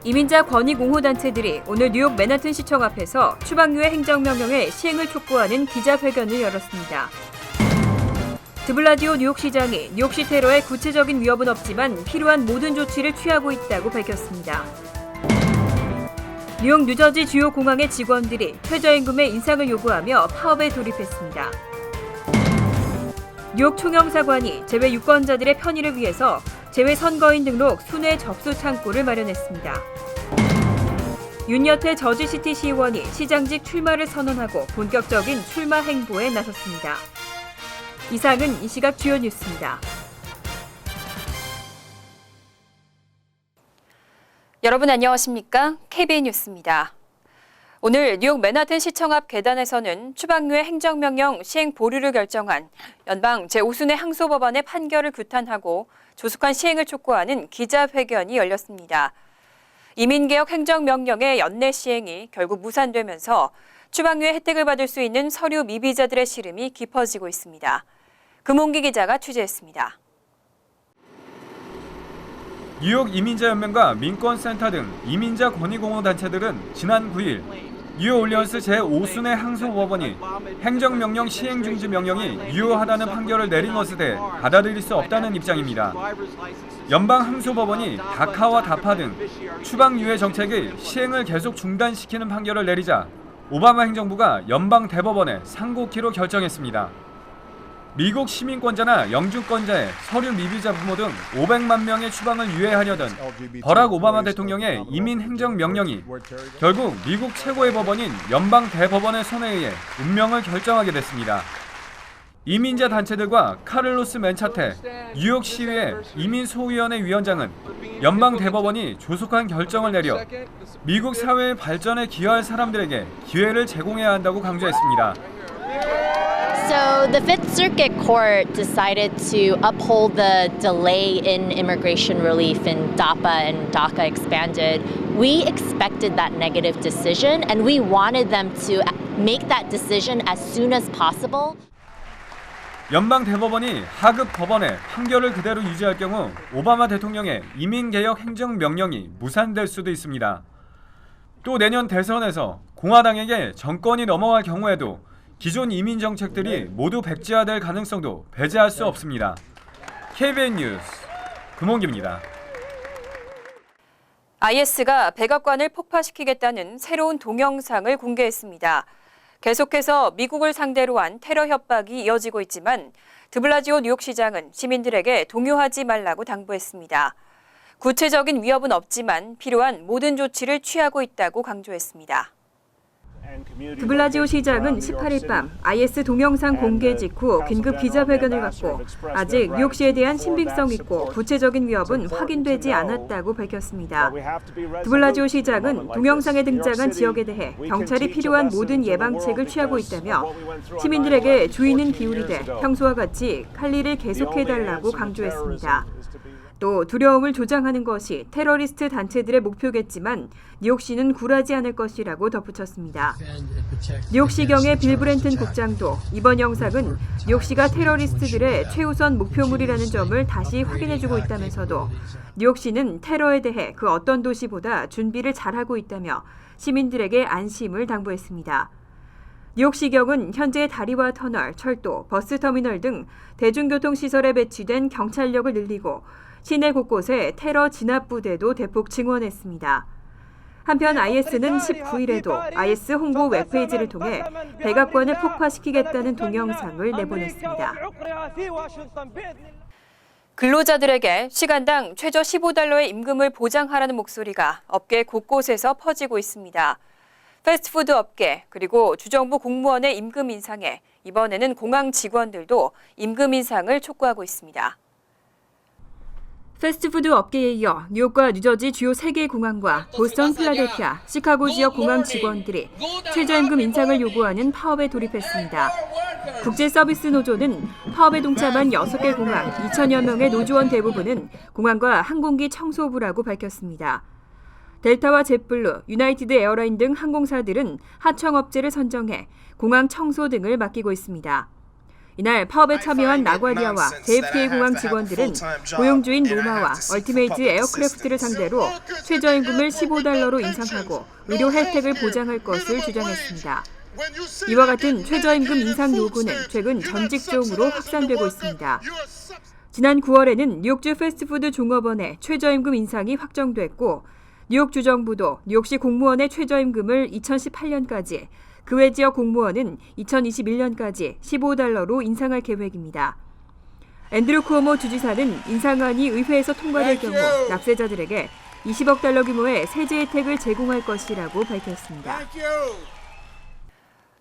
이민자 권익옹호단체들이 오늘 뉴욕 맨하튼 시청 앞에서 추방류의 행정명령의 시행을 촉구하는 기자회견을 열었습니다. 드블라디오 뉴욕시장이 뉴욕시 테러에 구체적인 위협은 없지만 필요한 모든 조치를 취하고 있다고 밝혔습니다. 뉴욕 뉴저지 주요 공항의 직원들이 최저임금의 인상을 요구하며 파업에 돌입했습니다. 뉴욕 총영사관이 재외 유권자들의 편의를 위해서 재외 선거인 등록 순회 접수 창구를 마련했습니다. 윤여태 저지시티 시의원이 시장직 출마를 선언하고 본격적인 출마 행보에 나섰습니다. 이상은 이 시각 주요 뉴스입니다. 여러분 안녕하십니까? KBN 뉴스입니다. 오늘 뉴욕 맨하튼 시청 앞 계단에서는 추방류의 행정명령 시행 보류를 결정한 연방 제5순회 항소법원의 판결을 규탄하고 조속한 시행을 촉구하는 기자회견이 열렸습니다. 이민개혁 행정명령의 연내 시행이 결국 무산되면서 추방류의 혜택을 받을 수 있는 서류 미비자들의 시름이 깊어지고 있습니다. 금홍기 기자가 취재했습니다. 뉴욕 이민자연맹과 민권센터 등 이민자 권익옹호단체들은 지난 9일 뉴욕 올리언스 제5순회 항소법원이 행정명령 시행 중지 명령이 유효하다는 판결을 내린 것에 대해 받아들일 수 없다는 입장입니다. 연방 항소법원이 다카와 다파 등 추방 유예 정책의 시행을 계속 중단시키는 판결을 내리자 오바마 행정부가 연방 대법원에 상고키로 결정했습니다. 미국 시민권자나 영주권자의 서류 미비자 부모 등 500만 명의 추방을 유예하려던 버락 오바마 대통령의 이민 행정 명령이 결국 미국 최고의 법원인 연방 대법원의 손에 의해 운명을 결정하게 됐습니다. 이민자 단체들과 카를로스 맨차테 뉴욕 시의회 이민 소위원회 위원장은 연방 대법원이 조속한 결정을 내려 미국 사회의 발전에 기여할 사람들에게 기회를 제공해야 한다고 강조했습니다. So the Fifth Circuit Court decided to uphold the delay in immigration relief in DAPA and DACA expanded. We expected that negative decision and we wanted them to make that decision as soon as possible. 연방 대법원이 하급 법원의 판결을 그대로 유지할 경우 오바마 대통령의 이민개혁 행정명령이 무산될 수도 있습니다. 또 내년 대선에서 공화당에게 정권이 넘어갈 경우에도 기존 이민 정책들이 모두 백지화될 가능성도 배제할 수 없습니다. KBN 뉴스 금홍기입니다. IS가 백악관을 폭파시키겠다는 새로운 동영상을 공개했습니다. 계속해서 미국을 상대로 한 테러 협박이 이어지고 있지만 드블라지오 뉴욕시장은 시민들에게 동요하지 말라고 당부했습니다. 구체적인 위협은 없지만 필요한 모든 조치를 취하고 있다고 강조했습니다. 드블라지오 시장은 18일 밤 IS 동영상 공개 직후 긴급 기자회견을 갖고 아직 뉴욕시에 대한 신빙성 있고 구체적인 위협은 확인되지 않았다고 밝혔습니다. 드블라지오 시장은 동영상에 등장한 지역에 대해 경찰이 필요한 모든 예방책을 취하고 있다며 시민들에게 주의는 기울이되 평소와 같이 할 일을 계속해달라고 강조했습니다. 또 두려움을 조장하는 것이 테러리스트 단체들의 목표겠지만 뉴욕시는 굴하지 않을 것이라고 덧붙였습니다. 뉴욕시경의 빌 브렌튼 국장도 이번 영상은 뉴욕시가 테러리스트들의 최우선 목표물이라는 점을 다시 확인해주고 있다면서도 뉴욕시는 테러에 대해 그 어떤 도시보다 준비를 잘하고 있다며 시민들에게 안심을 당부했습니다. 뉴욕시경은 현재 다리와 터널, 철도, 버스터미널 등 대중교통시설에 배치된 경찰력을 늘리고 시내 곳곳에 테러 진압부대도 대폭 증원했습니다. 한편 IS는 19일에도 IS 홍보 웹페이지를 통해 백악관을 폭파시키겠다는 동영상을 내보냈습니다. 근로자들에게 시간당 최저 $15의 임금을 보장하라는 목소리가 업계 곳곳에서 퍼지고 있습니다. 패스트푸드 업계 그리고 주정부 공무원의 임금 인상에 이번에는 공항 직원들도 임금 인상을 촉구하고 있습니다. 패스트푸드 업계에 이어 뉴욕과 뉴저지 주요 3개 공항과 보스턴, 필라델피아, 시카고 지역 공항 직원들이 최저임금 인상을 요구하는 파업에 돌입했습니다. 국제서비스 노조는 파업에 동참한 6개 공항 2천여 명의 노조원 대부분은 공항과 항공기 청소부라고 밝혔습니다. 델타와 젯블루, 유나이티드 에어라인 등 항공사들은 하청업체를 선정해 공항 청소 등을 맡기고 있습니다. 이날 파업에 참여한 라과디아와 JFK 공항 직원들은 고용주인 로마와 얼티메이트 에어크래프트를 상대로 최저임금을 $15로 인상하고 의료 혜택을 보장할 것을 주장했습니다. 이와 같은 최저임금 인상 요구는 최근 전 직종으로 확산되고 있습니다. 지난 9월에는 뉴욕주 패스트푸드 종업원의 최저임금 인상이 확정됐고 뉴욕주 정부도 뉴욕시 공무원의 최저임금을 2018년까지 그 외 지역 공무원은 2021년까지 $15로 인상할 계획입니다. 앤드류 쿠오모 주지사는 인상안이 의회에서 통과될 경우 납세자들에게 $20억 규모의 세제 혜택을 제공할 것이라고 밝혔습니다.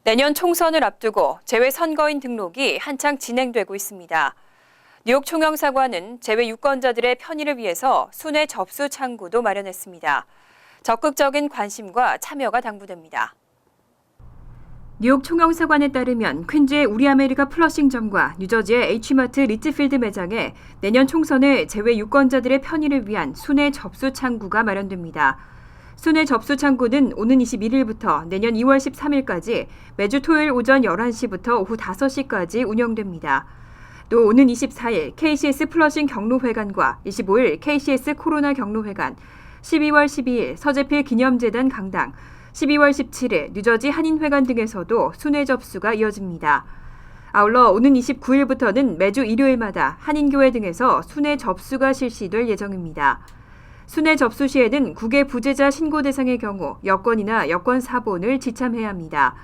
내년 총선을 앞두고 재외선거인 등록이 한창 진행되고 있습니다. 뉴욕 총영사관은 재외 유권자들의 편의를 위해서 순회 접수 창구도 마련했습니다. 적극적인 관심과 참여가 당부됩니다. 뉴욕 총영사관에 따르면 퀸즈의 우리아메리카 플러싱점과 뉴저지의 H마트 리츠필드 매장에 내년 총선의 재외 유권자들의 편의를 위한 순회 접수 창구가 마련됩니다. 순회 접수 창구는 오는 21일부터 내년 2월 13일까지 매주 토요일 오전 11시부터 오후 5시까지 운영됩니다. 또 오는 24일 KCS 플러싱 경로회관과 25일 KCS 코로나 경로회관, 12월 12일 서재필 기념재단 강당, 12월 17일 뉴저지 한인회관 등에서도 순회 접수가 이어집니다. 아울러 오는 29일부터는 매주 일요일마다 한인교회 등에서 순회 접수가 실시될 예정입니다. 순회 접수 시에는 국외 부재자 신고 대상의 경우 여권이나 여권 사본을 지참해야 합니다.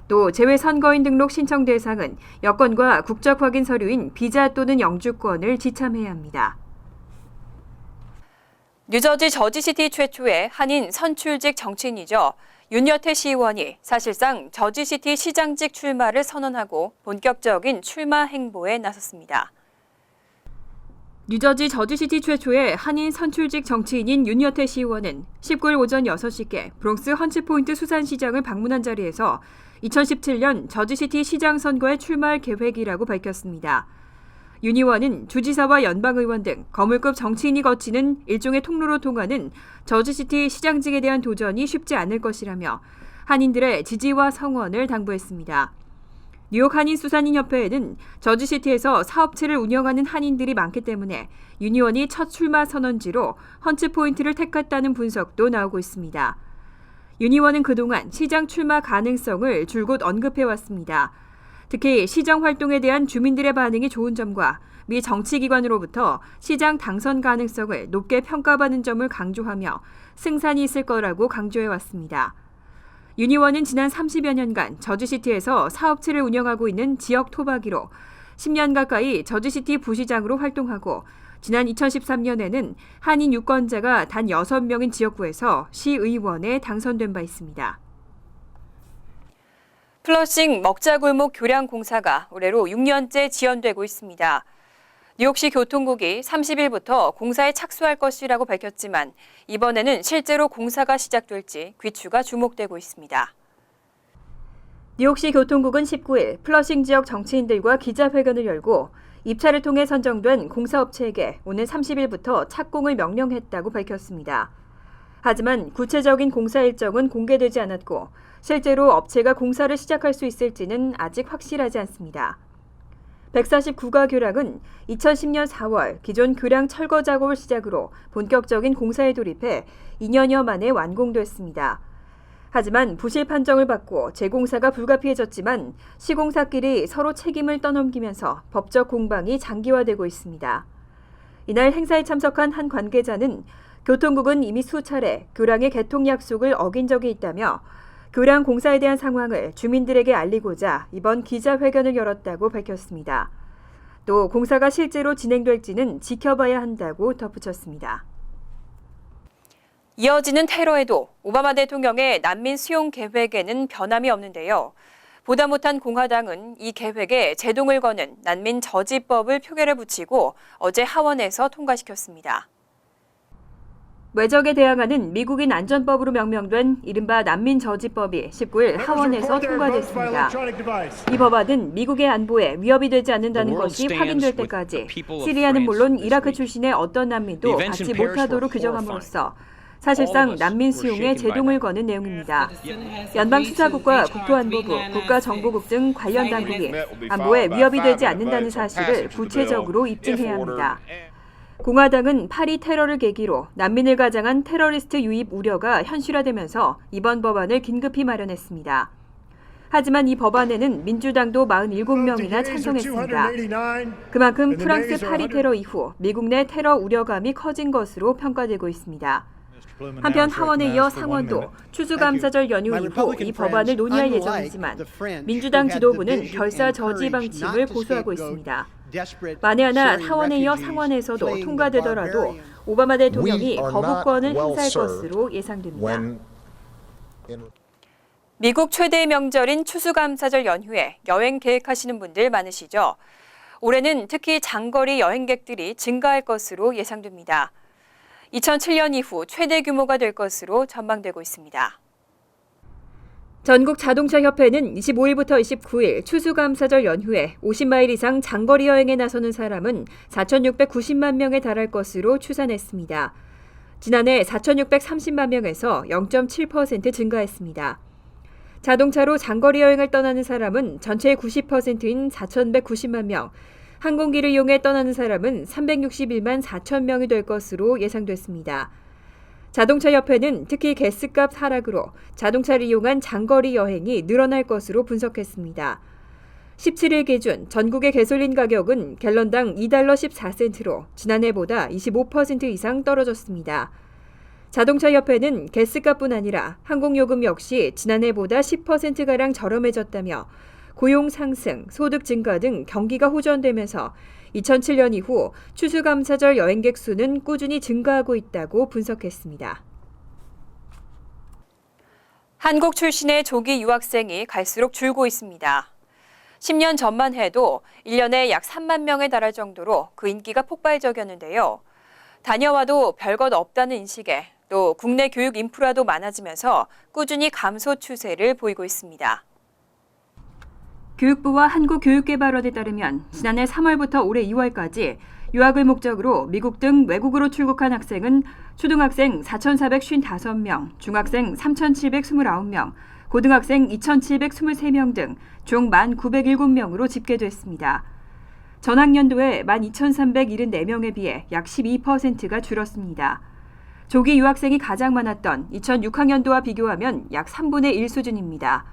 또 재외 선거인 등록 신청 대상은 여권과 국적 확인 서류인 비자 또는 영주권을 지참해야 합니다. 뉴저지 저지시티 최초의 한인 선출직 정치인이죠. 윤여태 시의원이 사실상 저지시티 시장직 출마를 선언하고 본격적인 출마 행보에 나섰습니다. 뉴저지 저지시티 최초의 한인 선출직 정치인인 윤여태 시의원은 19일 오전 6시께 브롱스 헌츠포인트 수산시장을 방문한 자리에서 2017년 저지시티 시장 선거에 출마할 계획이라고 밝혔습니다. 윤 의원은 주지사와 연방의원 등 거물급 정치인이 거치는 일종의 통로로 통하는 저지시티 시장직에 대한 도전이 쉽지 않을 것이라며 한인들의 지지와 성원을 당부했습니다. 뉴욕 한인수산인협회에는 저지시티에서 사업체를 운영하는 한인들이 많기 때문에 윤 의원이 첫 출마 선언지로 헌츠포인트를 택했다는 분석도 나오고 있습니다. 윤 의원은 그동안 시장 출마 가능성을 줄곧 언급해왔습니다. 특히 시정 활동에 대한 주민들의 반응이 좋은 점과 미 정치기관으로부터 시장 당선 가능성을 높게 평가받는 점을 강조하며 승산이 있을 거라고 강조해왔습니다. 윤 의원은 지난 30여 년간 저지시티에서 사업체를 운영하고 있는 지역 토박이로 10년 가까이 저지시티 부시장으로 활동하고 지난 2013년에는 한인 유권자가 단 6명인 지역구에서 시의원에 당선된 바 있습니다. 플러싱 먹자골목 교량 공사가 올해로 6년째 지연되고 있습니다. 뉴욕시 교통국이 30일부터 공사에 착수할 것이라고 밝혔지만 이번에는 실제로 공사가 시작될지 귀추가 주목되고 있습니다. 뉴욕시 교통국은 19일 플러싱 지역 정치인들과 기자회견을 열고 입찰을 통해 선정된 공사업체에게 오는 30일부터 착공을 명령했다고 밝혔습니다. 하지만 구체적인 공사 일정은 공개되지 않았고 실제로 업체가 공사를 시작할 수 있을지는 아직 확실하지 않습니다. 149가 교량은 2010년 4월 기존 교량 철거 작업을 시작으로 본격적인 공사에 돌입해 2년여 만에 완공됐습니다. 하지만 부실 판정을 받고 재공사가 불가피해졌지만 시공사끼리 서로 책임을 떠넘기면서 법적 공방이 장기화되고 있습니다. 이날 행사에 참석한 한 관계자는 교통국은 이미 수차례 교량의 개통 약속을 어긴 적이 있다며 교량 공사에 대한 상황을 주민들에게 알리고자 이번 기자회견을 열었다고 밝혔습니다. 또 공사가 실제로 진행될지는 지켜봐야 한다고 덧붙였습니다. 이어지는 테러에도 오바마 대통령의 난민 수용 계획에는 변함이 없는데요. 보다 못한 공화당은 이 계획에 제동을 거는 난민 저지법을 표결에 붙이고 어제 하원에서 통과시켰습니다. 외적에 대항하는 미국인 안전법으로 명명된 이른바 난민 저지법이 19일 하원에서 통과됐습니다. 이 법안은 미국의 안보에 위협이 되지 않는다는 것이 확인될 때까지 시리아는 물론 이라크 출신의 어떤 난민도 받지 못하도록 규정함으로써 사실상 난민 수용에 제동을 거는 내용입니다. 연방수사국과 국토안보부, 국가정보국 등 관련 당국이 안보에 위협이 되지 않는다는 사실을 구체적으로 입증해야 합니다. 공화당은 파리 테러를 계기로 난민을 가장한 테러리스트 유입 우려가 현실화되면서 이번 법안을 긴급히 마련했습니다. 하지만 이 법안에는 민주당도 47명이나 찬성했습니다. 그만큼 프랑스 파리 테러 이후 미국 내 테러 우려감이 커진 것으로 평가되고 있습니다. 한편 하원에 이어 상원도 추수감사절 연휴 이후 이 법안을 논의할 예정이지만 민주당 지도부는 결사 저지 방침을 고수하고 있습니다. 만에 하나 하원에 이어 상원에서도 통과되더라도 오바마 대통령이 거부권을 행사할 것으로 예상됩니다. 미국 최대의 명절인 추수감사절 연휴에 여행 계획하시는 분들 많으시죠? 올해는 특히 장거리 여행객들이 증가할 것으로 예상됩니다. 2007년 이후 최대 규모가 될 것으로 전망되고 있습니다. 전국 자동차 협회는 25일부터 29일 추수감사절 연휴에 50마일 이상 장거리 여행에 나서는 사람은 4,690만 명에 달할 것으로 추산했습니다. 지난해 4,630만 명에서 0.7% 증가했습니다. 자동차로 장거리 여행을 떠나는 사람은 전체의 90%인 4,190만 명, 항공기를 이용해 떠나는 사람은 361만 4천 명이 될 것으로 예상됐습니다. 자동차 협회는 특히 가스값 하락으로 자동차를 이용한 장거리 여행이 늘어날 것으로 분석했습니다. 17일 기준 전국의 가솔린 가격은 갤런당 $2 14센트로 지난해보다 25% 이상 떨어졌습니다. 자동차 협회는 가스값뿐 아니라 항공요금 역시 지난해보다 10%가량 저렴해졌다며 고용 상승, 소득 증가 등 경기가 호전되면서 2007년 이후 추수감사절 여행객 수는 꾸준히 증가하고 있다고 분석했습니다. 한국 출신의 조기 유학생이 갈수록 줄고 있습니다. 10년 전만 해도 1년에 약 3만 명에 달할 정도로 그 인기가 폭발적이었는데요. 다녀와도 별것 없다는 인식에 또 국내 교육 인프라도 많아지면서 꾸준히 감소 추세를 보이고 있습니다. 교육부와 한국교육개발원에 따르면 지난해 3월부터 올해 2월까지 유학을 목적으로 미국 등 외국으로 출국한 학생은 초등학생 4,455명, 중학생 3,729명, 고등학생 2,723명 등 총 1,907명으로 집계됐습니다. 전학년도에 12,374명에 비해 약 12%가 줄었습니다. 조기 유학생이 가장 많았던 2006학년도와 비교하면 약 3분의 1 수준입니다.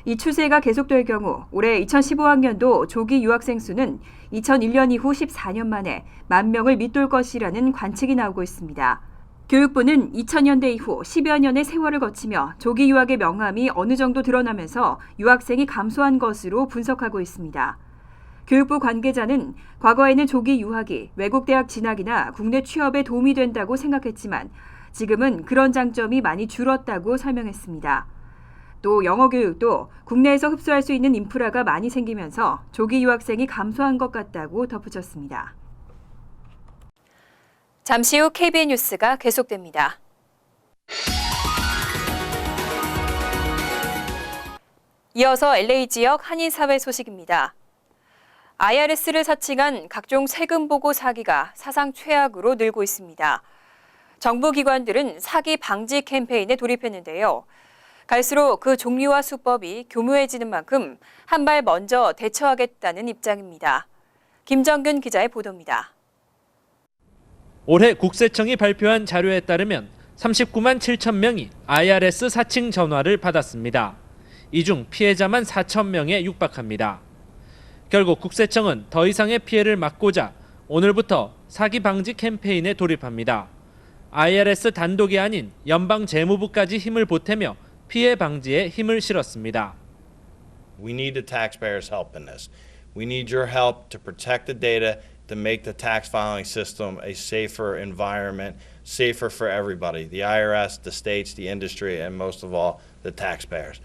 이 추세가 계속될 경우 올해 2015학년도 조기 유학생 수는 2001년 이후 14년 만에 10,000명을 밑돌 것이라는 관측이 나오고 있습니다. 교육부는 2000년대 이후 10여 년의 세월을 거치며 조기 유학의 명암이 어느 정도 드러나면서 유학생이 감소한 것으로 분석하고 있습니다. 교육부 관계자는 과거에는 조기 유학이 외국 대학 진학이나 국내 취업에 도움이 된다고 생각했지만 지금은 그런 장점이 많이 줄었다고 설명했습니다. 또 영어 교육도 국내에서 흡수할 수 있는 인프라가 많이 생기면서 조기 유학생이 감소한 것 같다고 덧붙였습니다. 잠시 후 KBN 뉴스가 계속됩니다. 이어서 LA 지역 한인사회 소식입니다. IRS를 사칭한 각종 세금 보고 사기가 사상 최악으로 늘고 있습니다. 정부 기관들은 사기 방지 캠페인에 돌입했는데요. 갈수록 그 종류와 수법이 교묘해지는 만큼 한 발 먼저 대처하겠다는 입장입니다. 김정근 기자의 보도입니다. 올해 국세청이 발표한 자료에 따르면 39만 7천 명이 IRS 사칭 전화를 받았습니다. 이 중 피해자만 4천 명에 육박합니다. 결국 국세청은 더 이상의 피해를 막고자 오늘부터 사기 방지 캠페인에 돌입합니다. IRS 단독이 아닌 연방재무부까지 힘을 보태며 피해 방지에 힘을 실었습니다. We need the taxpayers' help in this. We need your help to protect the data, to make the tax filing system a safer environment, safer for everybody, the IRS, the states, the industry, and most of all, the taxpayers.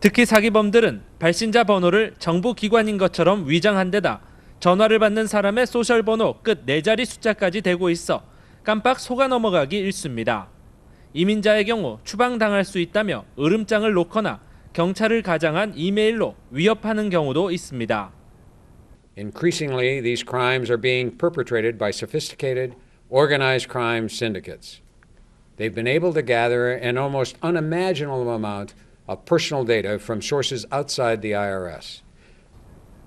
특히 사기범들은 발신자 번호를 정부 기관인 것처럼 위장한 데다 전화를 받는 사람의 소셜 번호 끝 4자리 숫자까지 대고 있어 깜빡 속아 넘어가기 일쑤입니다. 이민자의 경우 추방당할 수 있다며 으름장을 놓거나 경찰을 가장한 이메일로 위협하는 경우도 있습니다. Increasingly, these crimes are being perpetrated by sophisticated, organized crime syndicates. They've been able to gather an almost unimaginable amount of personal data from sources outside the IRS.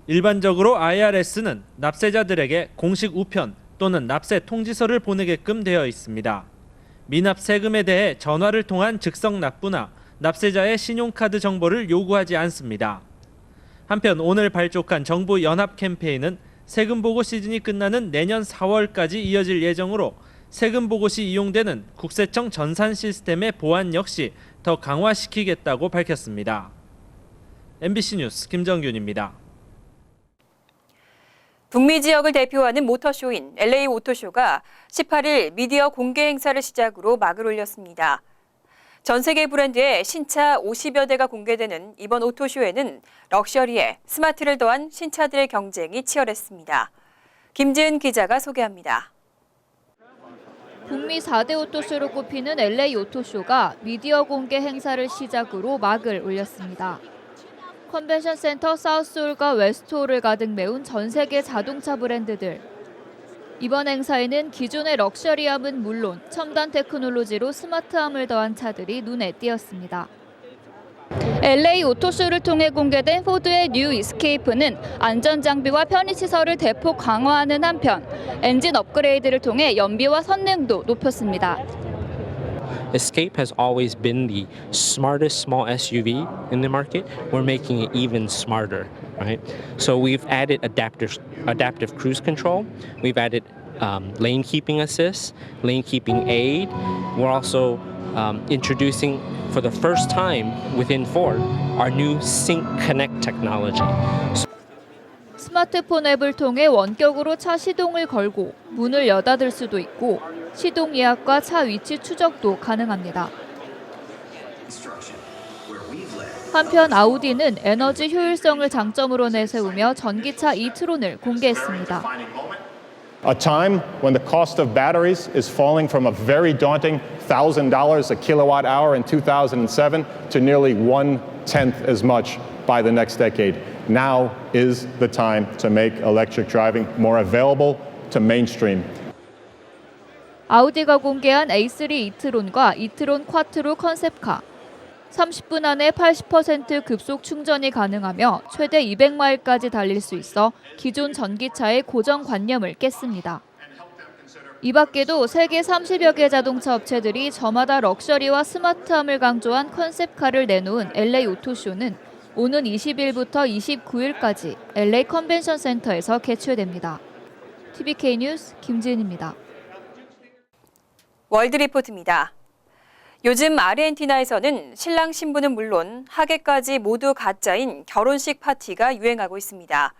일반적으로 IRS는 납세자들에게 공식 우편 또는 납세 통지서를 보내게끔 되어 있습니다. 미납 세금에 대해 전화를 통한 즉석 납부나 납세자의 신용카드 정보를 요구하지 않습니다. 한편 오늘 발족한 정부 연합 캠페인은 세금 보고 시즌이 끝나는 내년 4월까지 이어질 예정으로 세금 보고 시 이용되는 국세청 전산 시스템의 보안 역시 더 강화시키겠다고 밝혔습니다. MBC 뉴스 김정균입니다. 북미 지역을 대표하는 모터쇼인 LA 오토쇼가 18일 미디어 공개 행사를 시작으로 막을 올렸습니다. 전 세계 브랜드의 신차 50여 대가 공개되는 이번 오토쇼에는 럭셔리에 스마트를 더한 신차들의 경쟁이 치열했습니다. 김지은 기자가 소개합니다. 북미 4대 오토쇼로 꼽히는 LA 오토쇼가 미디어 공개 행사를 시작으로 막을 올렸습니다. 컨벤션 센터 사우스홀과 웨스트홀을 가득 메운 전 세계 자동차 브랜드들. 이번 행사에는 기존의 럭셔리함은 물론 첨단 테크놀로지로 스마트함을 더한 차들이 눈에 띄었습니다. LA 오토쇼를 통해 공개된 포드의 뉴 이스케이프는 안전 장비와 편의 시설을 대폭 강화하는 한편 엔진 업그레이드를 통해 연비와 성능도 높였습니다. Escape has always been the smartest small SUV in the market. We're making it even smarter, right? So we've added adaptive cruise control. We've added lane keeping assist, lane keeping aid. We're also introducing for the first time within Ford our new Sync Connect technology. 스마트폰 앱을 통해 원격으로 차 시동을 걸고 문을 여닫을 수도 있고 시동 예약과 차 위치 추적도 가능합니다. 한편 아우디는 에너지 효율성을 장점으로 내세우며 전기차 e-tron을 공개했습니다. A time when the cost of batteries is falling from a very daunting $1,000 a kilowatt hour in 2007 to nearly 1/10 as much by the next decade. Now is the time to make electric driving more available to mainstream. 아우디가 공개한 A3 e-tron과 e-tron 쿼트로 컨셉카. 30분 안에 80% 급속 충전이 가능하며 최대 200마일까지 달릴 수 있어 기존 전기차의 고정관념을 깼습니다. 이 밖에도 세계 30여 개 자동차 업체들이 저마다 럭셔리와 스마트함을 강조한 컨셉카를 내놓은 LA 오토쇼는 오는 20일부터 29일까지 LA 컨벤션 센터에서 개최됩니다. TVK 뉴스 김지은입니다. 월드 리포트입니다. 요즘 아르헨티나에서는 신랑 신부는 물론 하객까지 모두 가짜인 결혼식 파티가 유행하고 있습니다.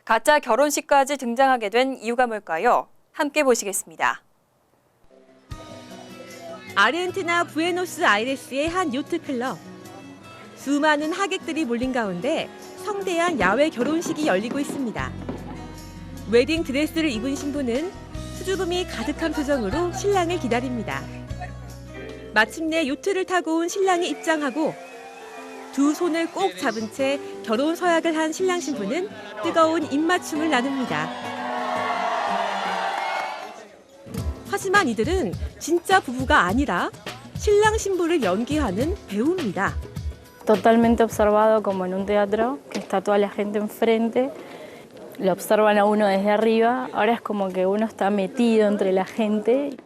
가짜 결혼식까지 등장하게 된 이유가 뭘까요? 함께 보시겠습니다. 아르헨티나 부에노스아이레스의 한 요트클럽. 수많은 하객들이 몰린 가운데 성대한 야외 결혼식이 열리고 있습니다. 웨딩 드레스를 입은 신부는 수줍음이 가득한 표정으로 신랑을 기다립니다. 마침내 요트를 타고 온 신랑이 입장하고 두 손을 꼭 잡은 채 결혼 서약을 한 신랑 신부는 뜨거운 입맞춤을 나눕니다. 하지만 이들은 진짜 부부가 아니라 신랑 신부를 연기하는 배우입니다. Totalmente observado como en un teatro, que está toda la gente enfrente, lo observan a uno desde arriba, ahora es como que uno está metido entre la gente.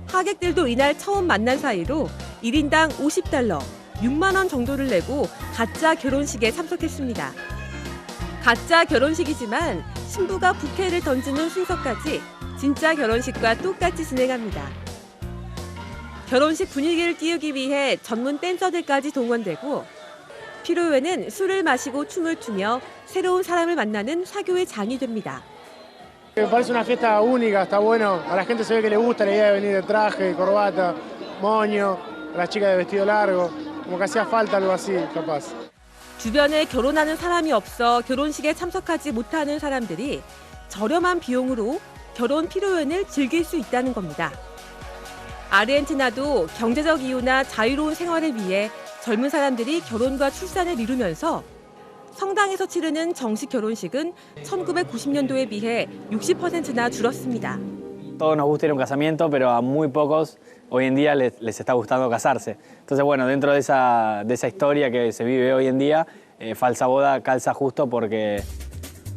하객들도 이날 처음 만난 사이로 1인당 $50, 6만 원 정도를 내고 가짜 결혼식에 참석했습니다. 가짜 결혼식이지만 신부가 부케를 던지는 순서까지 진짜 결혼식과 똑같이 진행합니다. 결혼식 분위기를 띄우기 위해 전문 댄서들까지 동원되고 피로회는 술을 마시고 춤을 추며 새로운 사람을 만나는 사교의 장이 됩니다. Me parece una fiesta única, está bueno, a la gente se ve que le gusta la idea de venir de traje, corbata, moño, a las chicas de vestido largo, como que hacía falta algo así, capaz. 주변에 결혼하는 사람이 없어 결혼식에 참석하지 못하는 사람들이 저렴한 비용으로 결혼 피로연을 즐길 수 있다는 겁니다. 아르헨티나도 경제적 이유나 자유로운 생활을 위해 젊은 사람들이 결혼과 출산을 미루면서 성당에서 치르는 정식 결혼식은 1990년도에 비해 60%나 줄었습니다. Todos nos gusta ir a un casamiento, pero a muy pocos hoy en día les está gustando casarse. Entonces, bueno, dentro de esa historia que se vive hoy en día, falsa boda calza justo porque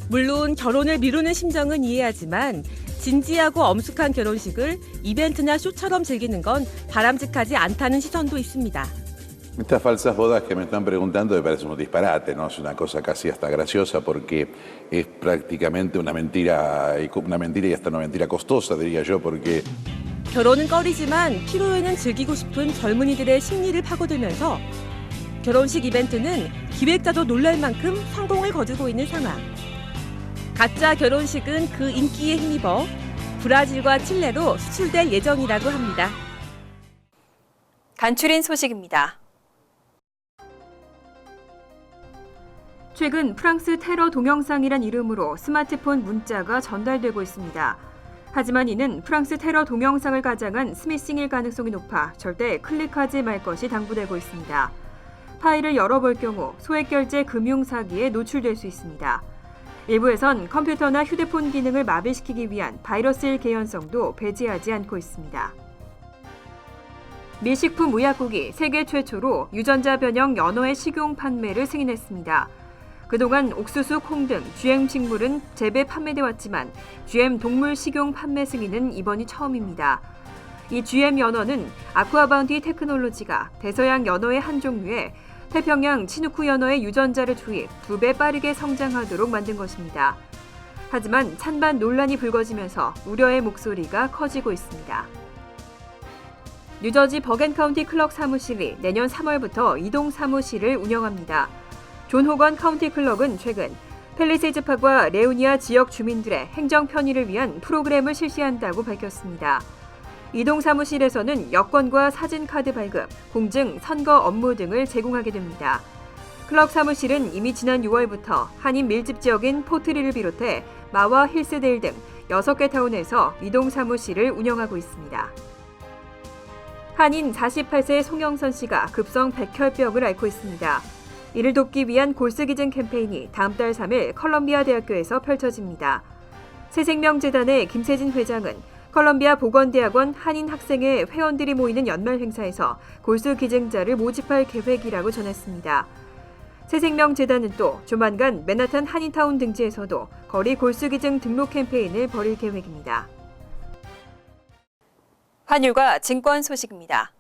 물론 결혼을 미루는 심정은 이해하지만 진지하고 엄숙한 결혼식을 이벤트나 쇼처럼 즐기는 건 바람직하지 않다는 시선도 있습니다. Estas falsas bodas que me están preguntando me parece un disparate, ¿no? Es una cosa casi hasta graciosa porque es prácticamente una mentira y hasta una mentira costosa, diría yo, porque 결혼은 꺼리지만 피로에는 즐기고 싶은 젊은이들의 심리를 파고들면서 결혼식 이벤트는 기획자도 놀랄 만큼 성공을 거두고 있는 상황. 가짜 결혼식은 그 인기에 힘입어 브라질과 칠레로 수출될 예정이라고 합니다. 간추린 소식입니다. 최근 프랑스 테러 동영상이란 이름으로 스마트폰 문자가 전달되고 있습니다. 하지만 이는 프랑스 테러 동영상을 가장한 스미싱일 가능성이 높아 절대 클릭하지 말 것이 당부되고 있습니다. 파일을 열어볼 경우 소액결제 금융사기에 노출될 수 있습니다. 일부에선 컴퓨터나 휴대폰 기능을 마비시키기 위한 바이러스일 개연성도 배제하지 않고 있습니다. 미 식품의약국이 세계 최초로 유전자 변형 연어의 식용 판매를 승인했습니다. 그동안 옥수수, 콩 등 GM 식물은 재배 판매돼 왔지만 GM 동물 식용 판매 승인은 이번이 처음입니다. 이 GM 연어는 아쿠아바운티 테크놀로지가 대서양 연어의 한 종류에 태평양 치누쿠 연어의 유전자를 투입 2배 빠르게 성장하도록 만든 것입니다. 하지만 찬반 논란이 불거지면서 우려의 목소리가 커지고 있습니다. 뉴저지 버겐카운티 클럭 사무실이 내년 3월부터 이동 사무실을 운영합니다. 존 호건 카운티 클럭은 최근 펠리세이즈파과 레오니아 지역 주민들의 행정 편의를 위한 프로그램을 실시한다고 밝혔습니다. 이동 사무실에서는 여권과 사진카드 발급, 공증, 선거 업무 등을 제공하게 됩니다. 클럭 사무실은 이미 지난 6월부터 한인 밀집 지역인 포트리를 비롯해 마와 힐스데일 등 6개 타운에서 이동 사무실을 운영하고 있습니다. 한인 48세 송영선 씨가 급성 백혈병을 앓고 있습니다. 이를 돕기 위한 골수기증 캠페인이 다음 달 3일 컬럼비아 대학교에서 펼쳐집니다. 새생명재단의 김세진 회장은 컬럼비아 보건대학원 한인 학생회 회원들이 모이는 연말 행사에서 골수기증자를 모집할 계획이라고 전했습니다. 새생명재단은 또 조만간 맨하탄 한인타운 등지에서도 거리 골수기증 등록 캠페인을 벌일 계획입니다. 환율과 증권 소식입니다.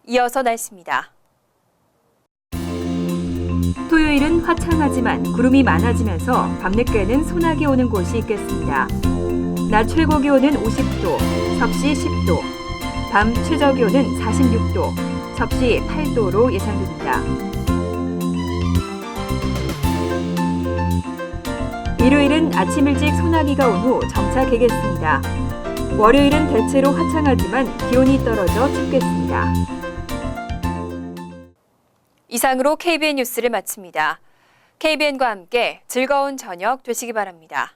이어서 날씨입니다. 토요일은 화창하지만 구름이 많아지면서 밤늦게는 소나기 오는 곳이 있겠습니다. 낮 최고 기온은 50도, 섭씨 10도, 밤 최저 기온은 46도, 섭씨 8도로 예상됩니다. 일요일은 아침 일찍 소나기가 온 후 점차 개겠습니다. 월요일은 대체로 화창하지만 기온이 떨어져 춥겠습니다. 이상으로 KBN 뉴스를 마칩니다. KBN과 함께 즐거운 저녁 되시기 바랍니다.